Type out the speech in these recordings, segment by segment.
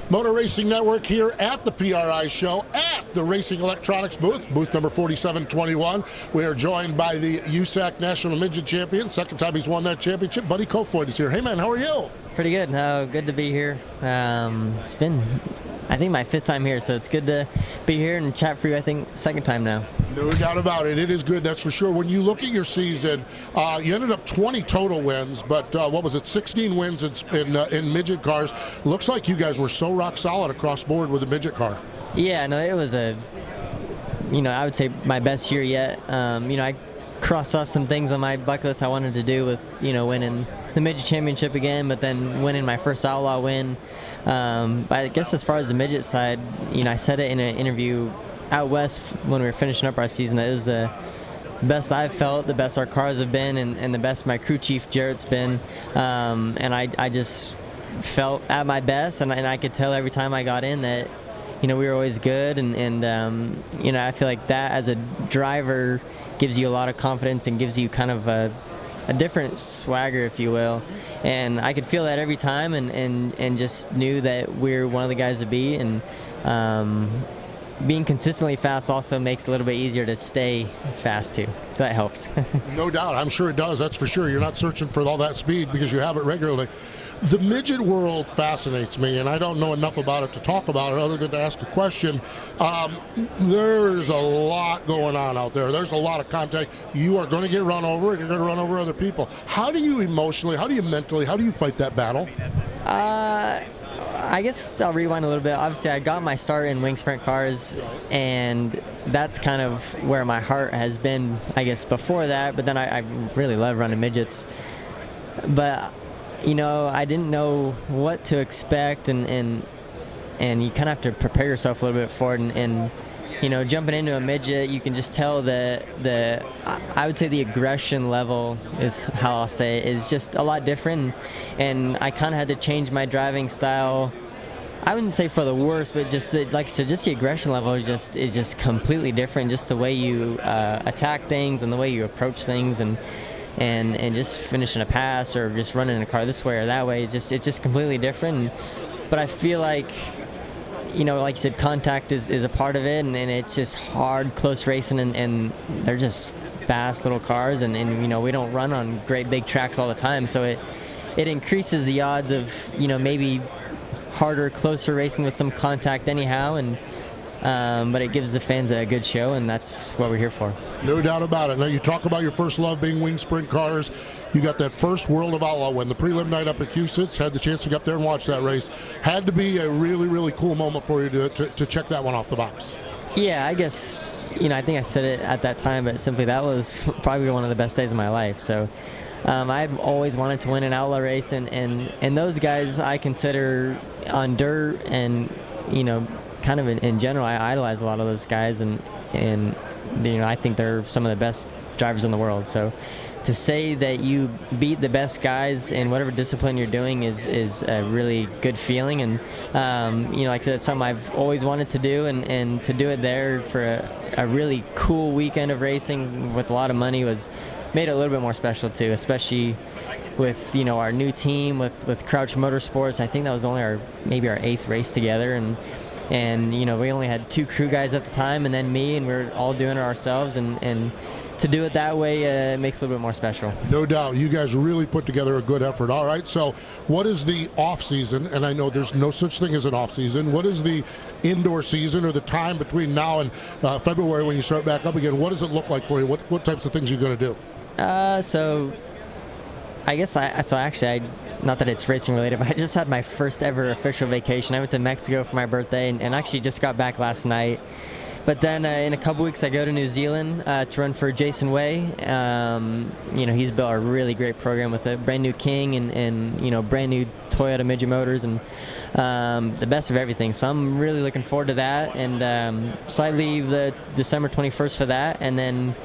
Motor Racing Network here at the PRI show at the Racing Electronics booth number 4721. We are joined by the USAC National Midget Champion. Second time he's won that championship. Buddy Kofoid is here. Hey man, how are you? Pretty good. Good to be here. It's been, I think, my fifth time here, so it's good to be here and chat for you. I think second time now. No doubt about it. It is good, that's for sure. When you look at your season, you ended up 20 total wins, but what was it, 16 wins in midget cars. Looks like you guys were so rock solid across board with the midget car. Yeah, no, it was I would say my best year yet. I crossed off some things on my bucket list I wanted to do with, winning the midget championship again, but then winning my first Outlaw win. But I guess as far as the midget side, I said it in an interview out west when we were finishing up our season, that it was the best I've felt, the best our cars have been, and the best my crew chief Jarrett's been. And I just felt at my best, and I could tell every time I got in that we were always good, and I feel like that as a driver gives you a lot of confidence and gives you kind of a different swagger, if you will. And I could feel that every time, and just knew that we're one of the guys to be. And being consistently fast also makes it a little bit easier to stay fast too, so that helps. No doubt, I'm sure it does, that's for sure. You're not searching for all that speed because you have it regularly. The midget world fascinates me, and I don't know enough about it to talk about it other than to ask a question. There's a lot going on out there. There's a lot of contact. You are going to get run over, and you're going to run over other people. How do you emotionally, how do you mentally, how do you fight that battle? I guess I'll rewind a little bit. Obviously, I got my start in wing sprint cars, and that's kind of where my heart has been, I guess, before that. But then I really love running midgets. But, I didn't know what to expect, and you kind of have to prepare yourself a little bit for it. And jumping into a midget, you can just tell that I would say the aggression level is how I'll say it, is just a lot different. And I kind of had to change my driving style. I wouldn't say for the worse, but just like I said, just the aggression level is just completely different. Just the way you attack things and the way you approach things, and just finishing a pass or just running a car this way or that way, it's just completely different. But I feel like, like you said, contact is a part of it, and it's just hard, close racing, and they're just fast little cars, and we don't run on great big tracks all the time, so it increases the odds of, maybe harder, closer racing with some contact anyhow, but it gives the fans a good show, and that's what we're here for. No doubt about it. Now, you talk about your first love being wing sprint cars. You got that first World of Outlaw win, the prelim night up at Huset's. Had the chance to get up there and watch that race. Had to be a really, really cool moment for you to check that one off the box. Yeah, I guess, I think I said it at that time, but simply that was probably one of the best days of my life. So I've always wanted to win an Outlaw race, and those guys I consider on dirt and, kind of in general, I idolize a lot of those guys, and I think they're some of the best drivers in the world. So to say that you beat the best guys in whatever discipline you're doing is a really good feeling, and like I said, it's something I've always wanted to do, and to do it there for a really cool weekend of racing with a lot of money made it a little bit more special too, especially with our new team with Crouch Motorsports. I think that was only maybe our 8th race together, and we only had 2 crew guys at the time, and then me, and we were all doing it ourselves, and to do it that way makes it a little bit more special. No doubt. You guys really put together a good effort. All right, so what is the off-season? And I know there's no such thing as an off-season. What is the indoor season, or the time between now and February when you start back up again? What does it look like for you? What types of things are you going to do? So I guess not that it's racing related, but I just had my first ever official vacation. I went to Mexico for my birthday, and actually just got back last night. But then in a couple weeks I go to New Zealand to run for Jason Way. He's built a really great program with a brand new King and brand new Toyota Midget motors, and the best of everything. So I'm really looking forward to that. And so I leave the December 21st for that, and then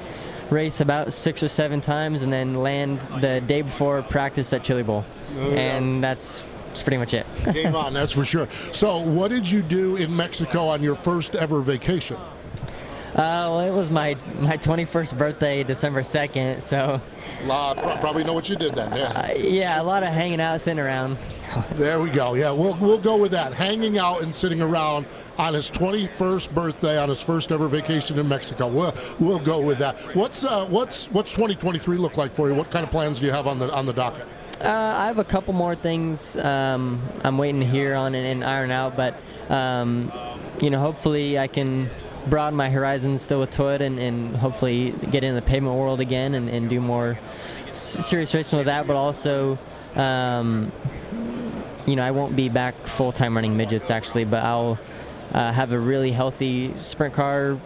race about 6 or 7 times, and then land the day before practice at Chili Bowl. And that's pretty much it. Game on, that's for sure. So what did you do in Mexico on your first ever vacation? Well, it was my 21st birthday, December 2nd, so Probably know what you did then. Yeah. yeah, a lot of hanging out, sitting around. There we go. Yeah, we'll go with that. Hanging out and sitting around on his 21st birthday, on his first ever vacation in Mexico. We'll go with that. What's 2023 look like for you? What kind of plans do you have on the docket? I have a couple more things I'm waiting to hear on and iron out, but hopefully I can broaden my horizons still with Toyota and hopefully get in the pavement world again and do more serious racing with that, but also I won't be back full-time running midgets actually, but I'll have a really healthy sprint car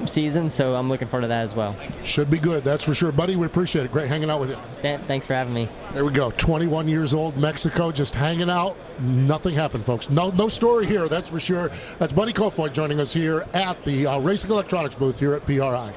season, so I'm looking forward to that as well. Should be good, that's for sure. Buddy, we appreciate it. Great hanging out with you. Thanks for having me. There we go. 21 years old, Mexico, just hanging out. Nothing happened, folks. No story here, that's for sure. That's Buddy Kofoid joining us here at the Racing Electronics booth here at PRI.